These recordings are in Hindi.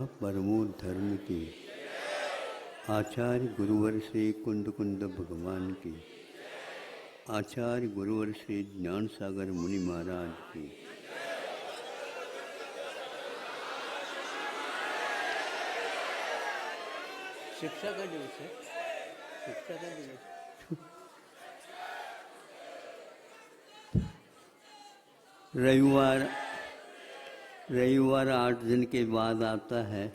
परमो धर्म की। आचार्य गुरुवर श्री कुंद कुंद भगवान की। आचार्य गुरुवर श्री ज्ञान सागर मुनि महाराज की। शिक्षा का दिवस है। शिक्षा का दिवस रविवार 8 दिन के बाद आता है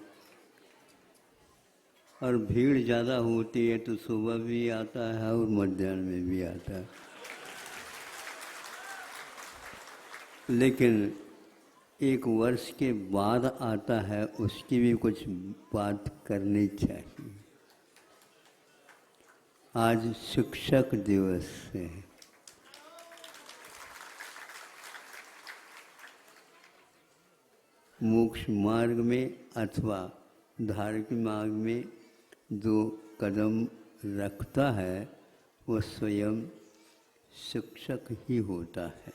और भीड़ ज़्यादा होती है तो सुबह भी आता है और मध्याह्न में भी आता है। लेकिन एक वर्ष के बाद आता है, उसकी भी कुछ बात करनी चाहिए। आज शिक्षक दिवस है। मोक्ष मार्ग में अथवा धार्मिक मार्ग में जो कदम रखता है वह स्वयं शिक्षक ही होता है।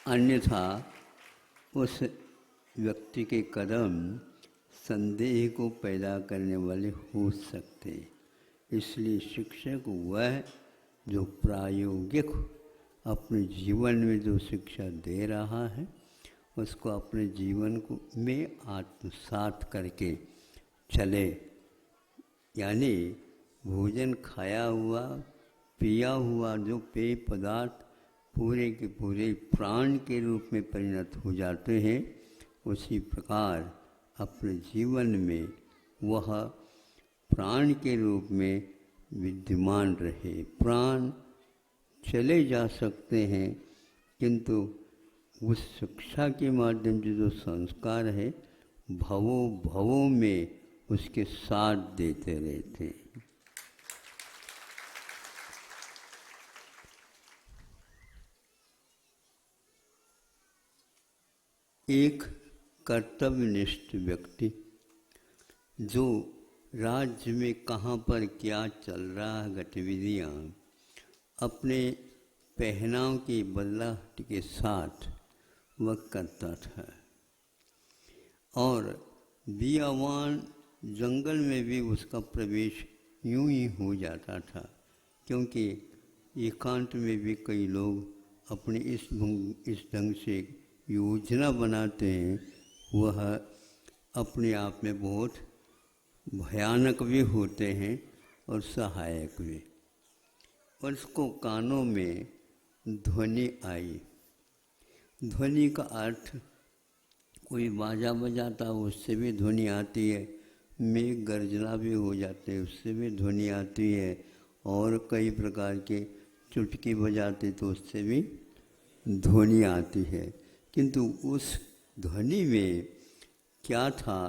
अन्यथा उस व्यक्ति के कदम संदेह को पैदा करने वाले हो सकते। इसलिए शिक्षक वह जो प्रायोगिक अपने जीवन में जो शिक्षा दे रहा है उसको अपने जीवन को में आत्मसात करके चले। यानी भोजन खाया हुआ पिया हुआ जो पेय पदार्थ पूरे के पूरे प्राण के रूप में परिणत हो जाते हैं, उसी प्रकार अपने जीवन में वह प्राण के रूप में विद्यमान रहे। प्राण चले जा सकते हैं किंतु उस शिक्षा के माध्यम से जो संस्कार है भवों भवों में उसके साथ देते रहते हैं। एक कर्तव्यनिष्ठ व्यक्ति जो राज्य में कहाँ पर क्या चल रहा है गतिविधियाँ अपने पहनाव की बदलाहट के साथ वह करता था। और बियावान जंगल में भी उसका प्रवेश यूं ही हो जाता था, क्योंकि एकांत में भी कई लोग अपने इस ढंग से योजना बनाते हैं, वह अपने आप में बहुत भयानक भी होते हैं और सहायक भी। और उसको कानों में ध्वनि आई। ध्वनि का अर्थ कोई बाजा बजाता उससे भी ध्वनि आती है, मेघ गर्जना भी हो जाते हैं उससे भी ध्वनि आती है, और कई प्रकार के चुटकी बजाते तो उससे भी ध्वनि आती है। किंतु उस ध्वनि में क्या था?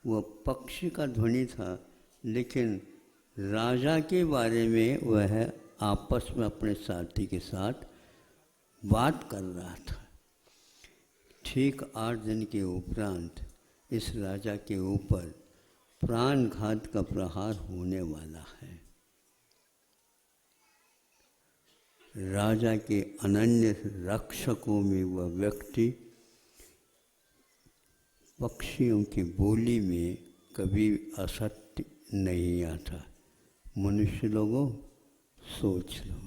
वह पक्षी का ध्वनि था, लेकिन राजा के बारे में वह आपस में अपने साथी के साथ बात कर रहा था। ठीक 8 दिन के उपरांत इस राजा के ऊपर प्राणघात का प्रहार होने वाला है। राजा के अनन्य रक्षकों में वह व्यक्ति पक्षियों की बोली में कभी असत्य नहीं आता। मनुष्य लोगों सोच लो,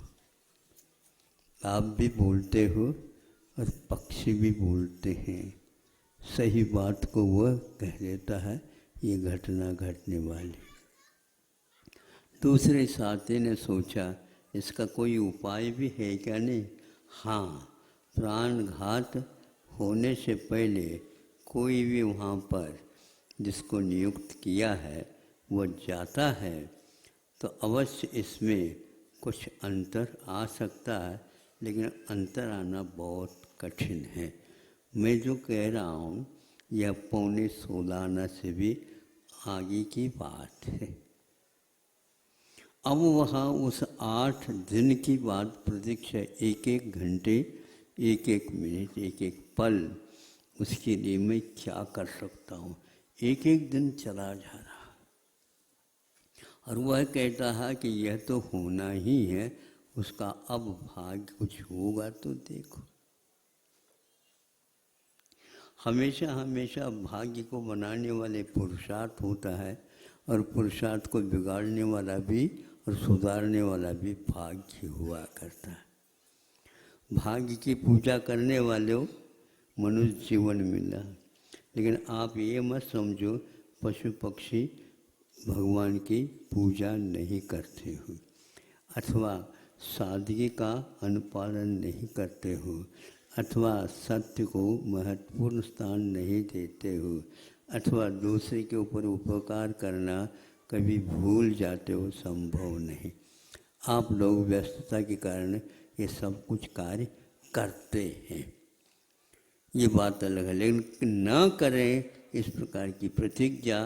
आप भी बोलते हो और पक्षी भी बोलते हैं। सही बात को वह कह देता है, ये घटना घटने वाली। दूसरे साथी ने सोचा इसका कोई उपाय भी है क्या? नहीं। हाँ, प्राणघात होने से पहले कोई भी वहाँ पर जिसको नियुक्त किया है वह जाता है तो अवश्य इसमें कुछ अंतर आ सकता है, लेकिन अंतर आना बहुत कठिन है। मैं जो कह रहा हूँ यह 15 आना से भी आगे की बात है। अब वहाँ उस 8 दिन की बात प्रतीक्षा, एक एक घंटे, एक एक मिनट, एक एक पल, उसके लिए मैं क्या कर सकता हूँ। एक एक दिन चला जा रहा और वह कहता है कि यह तो होना ही है, उसका अब भाग्य कुछ होगा तो देखो। हमेशा हमेशा भाग्य को बनाने वाले पुरुषार्थ होता है, और पुरुषार्थ को बिगाड़ने वाला भी और सुधारने वाला भी भाग्य हुआ करता है। भाग्य की पूजा करने वाले मनुष्य जीवन मिला, लेकिन आप ये मत समझो पशु पक्षी भगवान की पूजा नहीं करते हो, अथवा सादगी का अनुपालन नहीं करते हो, अथवा सत्य को महत्वपूर्ण स्थान नहीं देते हो, अथवा दूसरे के ऊपर उपकार करना कभी भूल जाते हो, संभव नहीं। आप लोग व्यस्तता के कारण ये सब कुछ कार्य करते हैं, ये बात अलग है, लेकिन न करें इस प्रकार की प्रतिज्ञा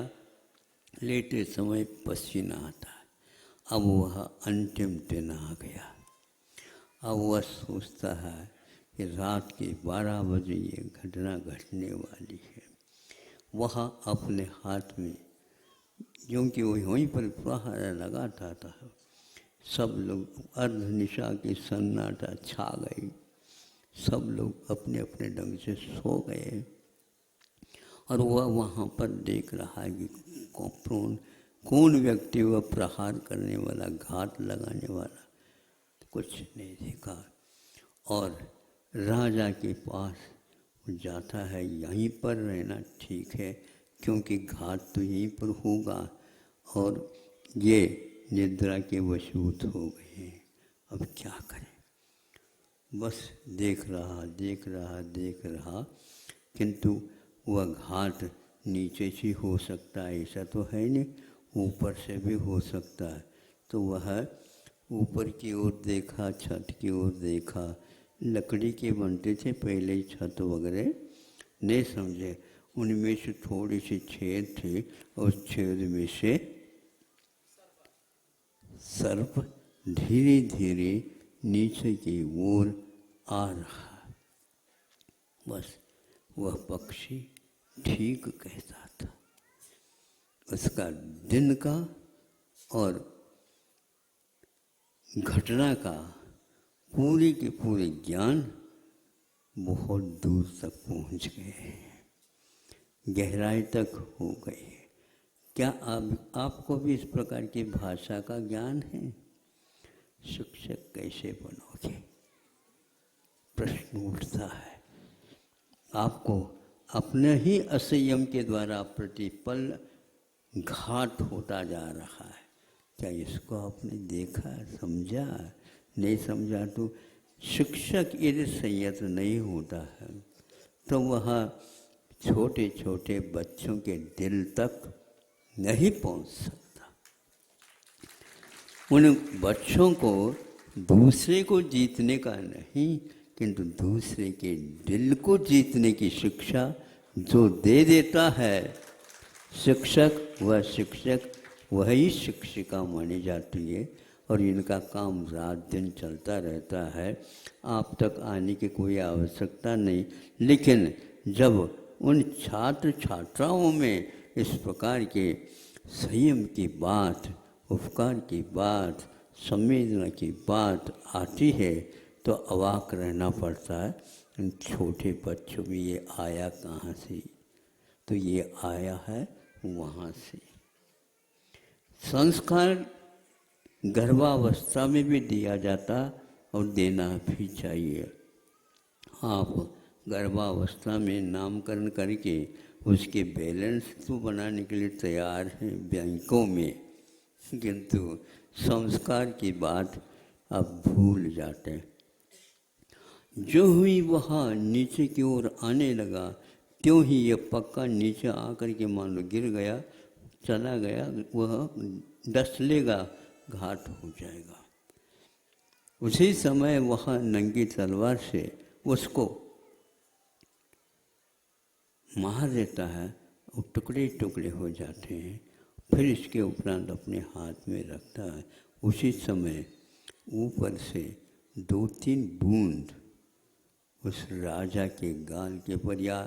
लेते समय पसीना आता है। अब वह अंतिम दिन आ गया। अब वह सोचता है कि रात के 12 बजे ये घटना घटने वाली है। वह अपने हाथ में, क्योंकि वहीं पर पहरा लगाता था, सब लोग अर्धनिशा की सन्नाटा छा गई, सब लोग अपने अपने ढंग से सो गए, और वह वहाँ पर देख रहा है कि कौन व्यक्ति वह प्रहार करने वाला, घात लगाने वाला, कुछ नहीं देखा। और राजा के पास जाता है, यहीं पर रहना ठीक है, क्योंकि घात तो यहीं पर होगा, और ये निद्रा के वशीभूत हो गए हैं, अब क्या करें। बस देख रहा, किंतु वह घाट नीचे से हो सकता है, ऐसा तो है नहीं, ऊपर से भी हो सकता है। तो वह ऊपर की ओर देखा, छत की ओर देखा, लकड़ी के बनते थे पहले ही छत वगैरह, नहीं समझे, उनमें से थोड़ी सी छेद थी, उस छेद में से सर्प धीरे धीरे नीचे की ओर आ रहा। बस वह पक्षी ठीक कहता था, उसका दिन का और घटना का पूरे के पूरे ज्ञान बहुत दूर तक पहुंच गए, गहराई तक हो गए। क्या आपको भी इस प्रकार की भाषा का ज्ञान है? शिक्षक कैसे बनोगे, प्रश्न उठता है। आपको अपने ही असंयम के द्वारा प्रतिपल घात होता जा रहा है। क्या इसको आपने देखा, समझा? नहीं समझा तो शिक्षक यदि संयत नहीं होता है तो वह छोटे छोटे बच्चों के दिल तक नहीं पहुंच सकता। उन बच्चों को दूसरे को जीतने का नहीं, किंतु दूसरे के दिल को जीतने की शिक्षा जो दे देता है शिक्षक, वह शिक्षक वही शिक्षिका मानी जाती है, और इनका काम रात दिन चलता रहता है। आप तक आने की कोई आवश्यकता नहीं, लेकिन जब उन छात्र छात्राओं में इस प्रकार के संयम की बात, उपकार की बात, संवेदना की बात आती है तो अवाक रहना पड़ता है। इन छोटे बच्चों में ये आया कहाँ से? तो ये आया है वहाँ से। संस्कार गर्भावस्था में भी दिया जाता और देना भी चाहिए। आप गर्भावस्था में नामकरण करके उसके बैलेंस तो बनाने के लिए तैयार हैं बैंकों में, किंतु संस्कार की बात आप भूल जाते हैं। जो ही वह नीचे की ओर आने लगा, त्यों ही ये पक्का नीचे आकर के मान लो गिर गया, चला गया, वह डसलेगा, घाट हो जाएगा। उसी समय वह नंगी तलवार से उसको मार देता है और टुकड़े टुकड़े हो जाते हैं। फिर इसके उपरांत अपने हाथ में रखता है। उसी समय ऊपर से 2-3 बूंद उस राजा के गाल के पर या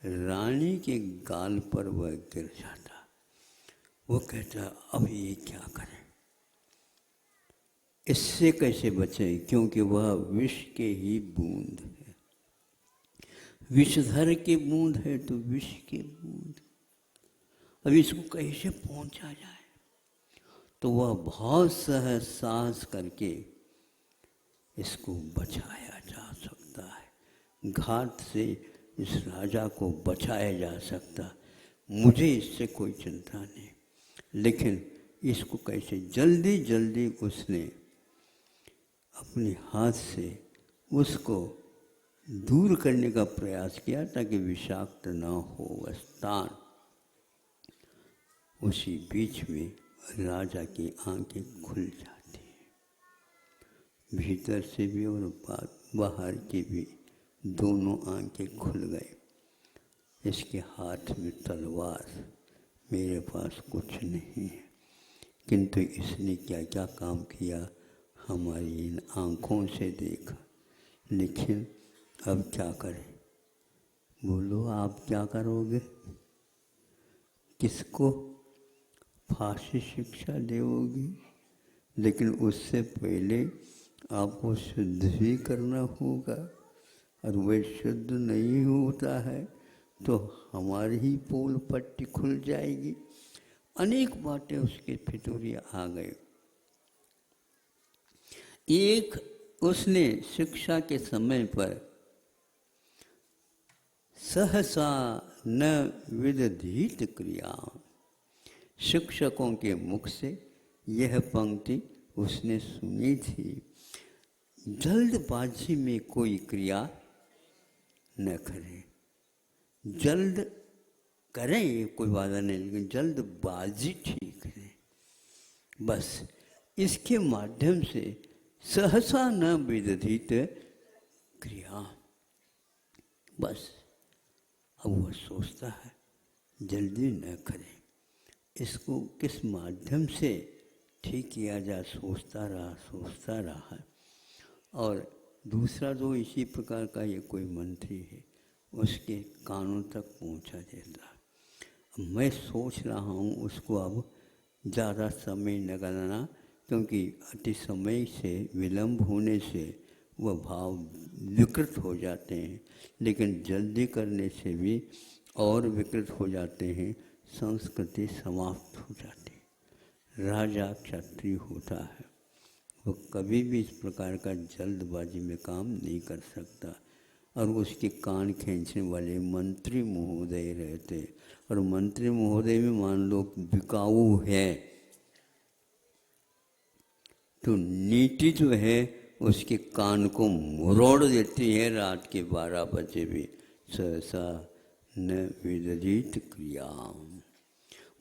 रानी के गाल पर वह गिर जाता। वो कहता अब ये क्या करें, इससे कैसे बचे, क्योंकि वह विष के ही बूंद है। विषधर के बूंद है तो विष के बूंद। अब इसको कैसे पहुंचा जाए? तो वह बहुत सहज साहस करके इसको बचाया जा सकता है। घाट से इस राजा को बचाया जा सकता, मुझे इससे कोई चिंता नहीं। लेकिन इसको कैसे जल्दी जल्दी उसने अपने हाथ से उसको दूर करने का प्रयास किया ताकि विषाक्त न हो वह स्थान। उसी बीच में राजा की आंखें खुल जाती हैं, भीतर से भी और बाहर की भी, दोनों आंखें खुल गए। इसके हाथ में तलवार, मेरे पास कुछ नहीं है, किंतु इसने क्या क्या काम किया हमारी इन आँखों से देखा। लेकिन अब क्या करें? बोलो, आप क्या करोगे? किसको फांसी शिक्षा देओगी? लेकिन उससे पहले आपको शुद्ध भी करना होगा, और वह शुद्ध नहीं होता है तो हमारी ही पोल पट्टी खुल जाएगी। अनेक बातें उसके फितूरिया आ गए। एक, उसने शिक्षा के समय पर सहसा न विदधीत क्रिया, शिक्षकों के मुख से यह पंक्ति उसने सुनी थी, जल्दबाजी में कोई क्रिया न करें। जल्द करें कोई बाधा नहीं, लेकिन जल्दबाजी ठीक है। बस इसके माध्यम से सहसा न विदधित क्रिया। बस अब वह सोचता है जल्दी न करें, इसको किस माध्यम से ठीक किया जाए, सोचता रहा। और दूसरा जो इसी प्रकार का ये कोई मंत्री है, उसके कानों तक पहुंचा देता। मैं सोच रहा हूँ उसको अब ज़्यादा समय न लगाना, क्योंकि अति समय से विलंब होने से वह भाव विकृत हो जाते हैं, लेकिन जल्दी करने से भी और विकृत हो जाते हैं, संस्कृति समाप्त हो जाती है। राजा क्षत्रिय होता है, वो कभी भी इस प्रकार का जल्दबाजी में काम नहीं कर सकता। और उसके कान खींचने वाले मंत्री महोदय रहते, और मंत्री महोदय में मान लो बिकाऊ है तो नीति जो है उसके कान को मरोड़ देती है। रात के 12 बजे भी सहसा न विदधित क्रिया।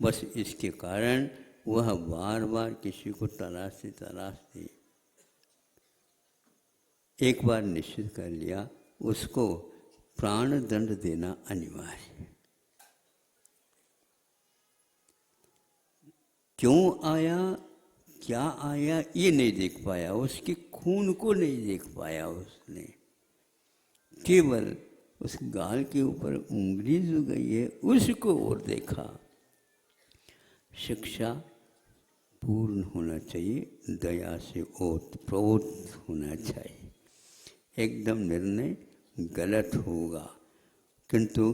बस इसके कारण वह बार बार किसी को तलाशती। एक बार निश्चित कर लिया, उसको प्राण दंड देना अनिवार्य है। क्यों आया, क्या आया, ये नहीं देख पाया, उसके खून को नहीं देख पाया उसने, केवल उस गाल के ऊपर उंगली जो गई है उसको और देखा। शिक्षा पूर्ण होना चाहिए, दया से ओतप्रोत होना चाहिए। एकदम निर्णय गलत होगा, किंतु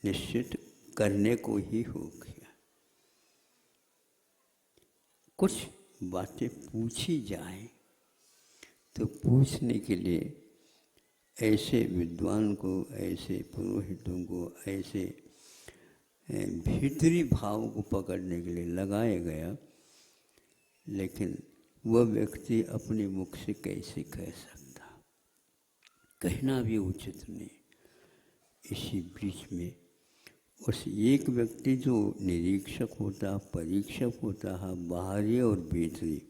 निश्चित करने को ही हो गया। कुछ बातें पूछी जाए तो पूछने के लिए ऐसे विद्वान को, ऐसे पुरोहितों को, ऐसे भीतरी भाव को पकड़ने के लिए लगाया गया, लेकिन वह व्यक्ति अपने मुख से कैसे कह सकता, कहना भी उचित नहीं। इसी बीच में उस एक व्यक्ति जो निरीक्षक होता, परीक्षक होता है, बाहरी और भीतरी,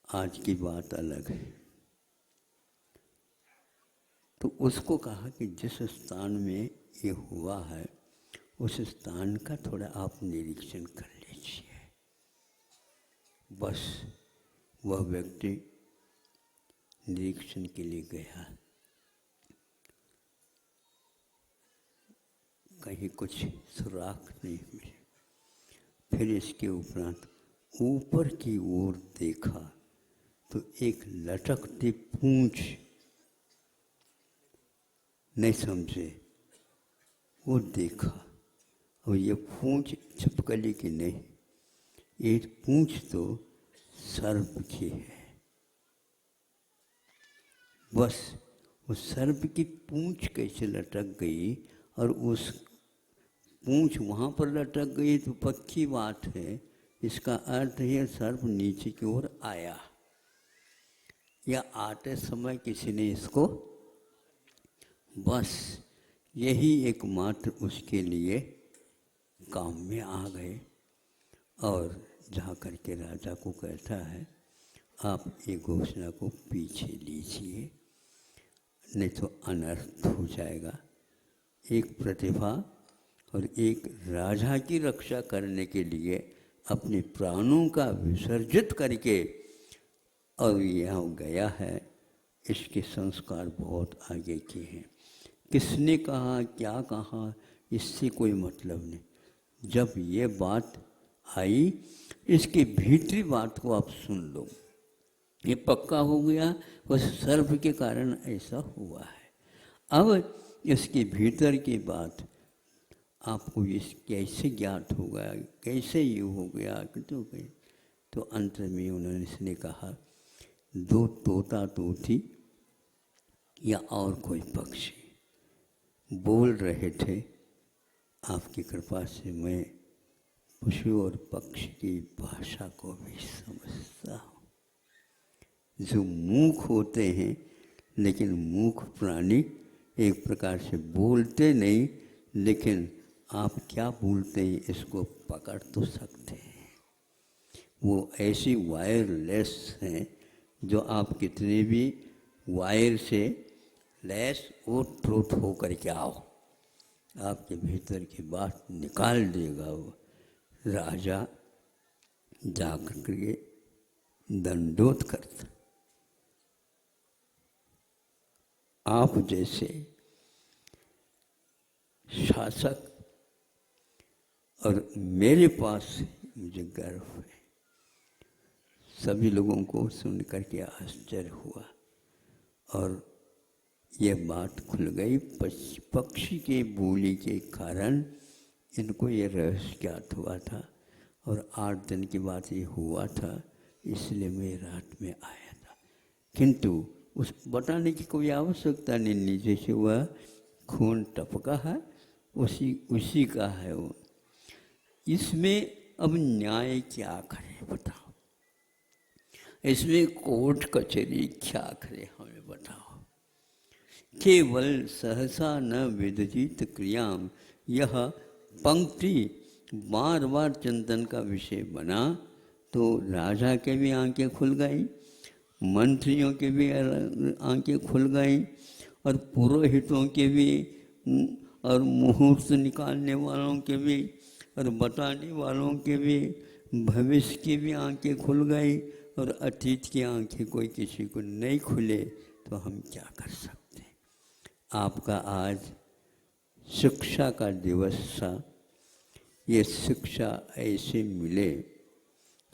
आज की बात अलग है, तो उसको कहा कि जिस स्थान में ये हुआ है उस स्थान का थोड़ा आप निरीक्षण कर लीजिए। बस वह व्यक्ति निरीक्षण के लिए गया, कहीं कुछ सुराख नहीं मिले। फिर इसके उपरांत ऊपर की ओर देखा तो एक लटकती पूंछ नहीं समझे, वो देखा और ये पूंछ छिपकली की नहीं, ये पूंछ तो सर्प की है। बस उस सर्प की पूंछ कैसे लटक गई और उस पूंछ वहाँ पर लटक गई तो पक्की बात है, इसका अर्थ है सर्प नीचे की ओर आया, या आते समय किसी ने इसको, बस यही एकमात्र उसके लिए काम में आ गए। और जा कर के राजा को कहता है, आप ये घोषणा को पीछे लीजिए, नहीं तो अनर्थ हो जाएगा। एक प्रतिभा और एक राजा की रक्षा करने के लिए अपने प्राणों का विसर्जित करके और यह गया है, इसके संस्कार बहुत आगे के हैं। किसने कहा, क्या कहा, इससे कोई मतलब नहीं। जब ये बात आई, इसके भीतरी बात को आप सुन लो, ये पक्का हो गया, बस सर्प के कारण ऐसा हुआ है। अब इसके भीतर की बात आपको इस कैसे ज्ञात होगा, कैसे ये हो गया, तो अंत में उन्होंने इसने कहा, दो तोता तोती या और कोई पक्षी बोल रहे थे, आपकी कृपा से मैं पशु और पक्षी की भाषा को भी समझता हूँ। जो मूक होते हैं, लेकिन मूक प्राणी एक प्रकार से बोलते नहीं, लेकिन आप क्या बोलते हैं इसको पकड़ तो सकते हैं। वो ऐसी वायरलेस हैं जो आप कितने भी वायर से लैस ओत प्रोत हो करके आओ, आपके भीतर की बात निकाल देगा वो। राजा जाकर के दंडोत करता, आप जैसे शासक और मेरे पास मुझे गर्व है। सभी लोगों को सुन करके आश्चर्य हुआ और ये बात खुल गई। पक्षी के बोली के कारण इनको ये रहस्य ज्ञात हुआ था और 8 दिन की बात ये हुआ था, इसलिए मैं रात में आया था। किंतु उस बताने की कोई आवश्यकता नहीं, नीचे से वह खून टपका है, उसी का है वो। इसमें अब न्याय क्या करे बताओ, इसमें कोर्ट कचहरी क्या करे हमें बताओ। केवल सहसा न विदजित क्रियाम, यह पंक्ति बार बार चिंतन का विषय बना तो राजा के भी आंखें खुल गई, मंत्रियों के भी आंखें खुल गई और पुरोहितों के भी, और मुहूर्त निकालने वालों के भी और बताने वालों के भी, भविष्य की भी आंखें खुल गई और अतीत की आंखें कोई किसी को नहीं खुले तो हम क्या कर सकते हैं। आपका आज शिक्षा का दिवस था, ये शिक्षा ऐसे मिले।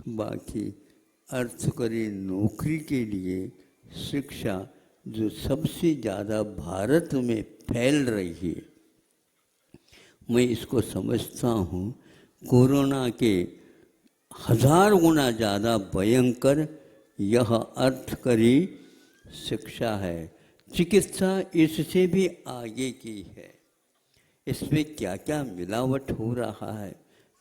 बाकी अर्थकरी नौकरी के लिए शिक्षा जो सबसे ज़्यादा भारत में फैल रही है, मैं इसको समझता हूँ कोरोना के 1000 गुना ज़्यादा भयंकर यह अर्थकरी शिक्षा है। चिकित्सा इससे भी आगे की है। इसमें क्या क्या मिलावट हो रहा है,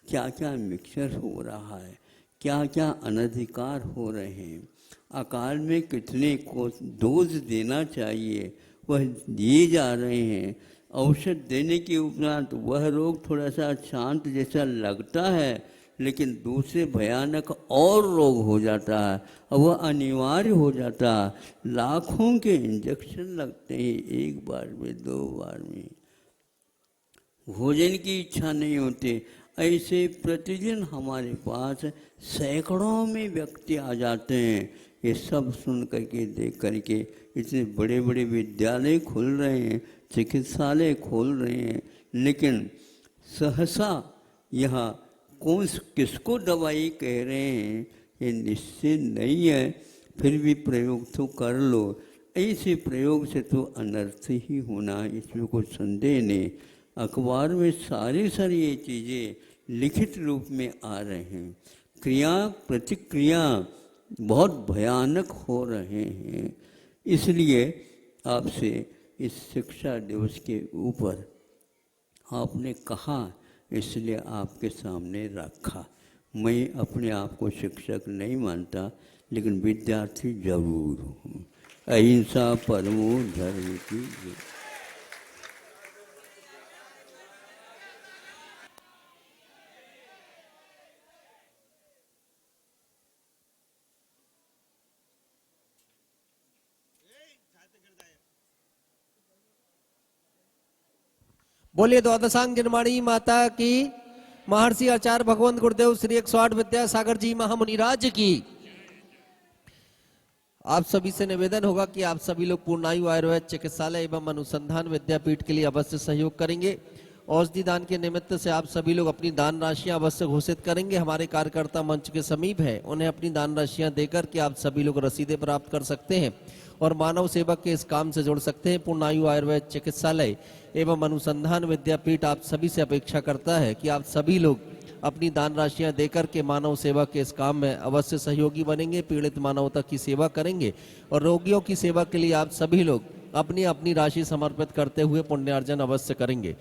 क्या क्या मिक्सचर हो रहा है, क्या क्या अनधिकार हो रहे हैं, अकाल में कितने को डोज देना चाहिए वह दिए जा रहे हैं। औषध देने के उपरांत वह रोग थोड़ा सा शांत जैसा लगता है, लेकिन दूसरे भयानक और रोग हो जाता है और वह अनिवार्य हो जाता है। लाखों के इंजेक्शन लगते हैं, एक बार में 2 बार में, भोजन की इच्छा नहीं होती। ऐसे प्रतिदिन हमारे पास सैकड़ों में व्यक्ति आ जाते हैं। ये सब सुन करके देख करके इतने बड़े बड़े विद्यालय खुल रहे हैं, चिकित्सालय खोल रहे हैं, लेकिन सहसा यहाँ किसको दवाई कह रहे हैं ये निश्चित नहीं है। फिर भी प्रयोग तो कर लो, ऐसे प्रयोग से तो अनर्थ ही होना, इसमें कोई संदेह नहीं। अखबार में सारी ये चीज़ें लिखित रूप में आ रहे हैं। क्रिया प्रतिक्रिया बहुत भयानक हो रहे हैं। इसलिए आपसे इस शिक्षा दिवस के ऊपर आपने कहा, इसलिए आपके सामने रखा। मैं अपने आप को शिक्षक नहीं मानता, लेकिन विद्यार्थी जरूर हूँ। अहिंसा परमो धर्म की जय। बोलिए द्वादशांग निर्माणी माता की, महर्षि आचार्य भगवंत गुरुदेव श्री 108 विद्यासागर जी महामुनिराज की। आप सभी से निवेदन होगा कि आप सभी लोग पूर्णायु आयुर्वेद चिकित्सालय एवं अनुसंधान विद्यापीठ के लिए अवश्य सहयोग करेंगे। औषधि दान के निमित्त से आप सभी लोग अपनी दान राशियां अवश्य घोषित करेंगे। हमारे कार्यकर्ता मंच के समीप है, उन्हें अपनी दान राशियां देकर के आप सभी लोग रसीदें प्राप्त कर सकते हैं और मानव सेवक के इस काम से जुड़ सकते हैं। पूर्णायु आयुर्वेद चिकित्सालय एवं अनुसंधान विद्यापीठ आप सभी से अपेक्षा करता है कि आप सभी लोग अपनी दान राशियां देकर के मानव सेवा के इस काम में अवश्य सहयोगी बनेंगे, पीड़ित मानवता की सेवा करेंगे और रोगियों की सेवा के लिए आप सभी लोग अपनी अपनी राशि समर्पित करते हुए पुण्यार्जन अवश्य करेंगे।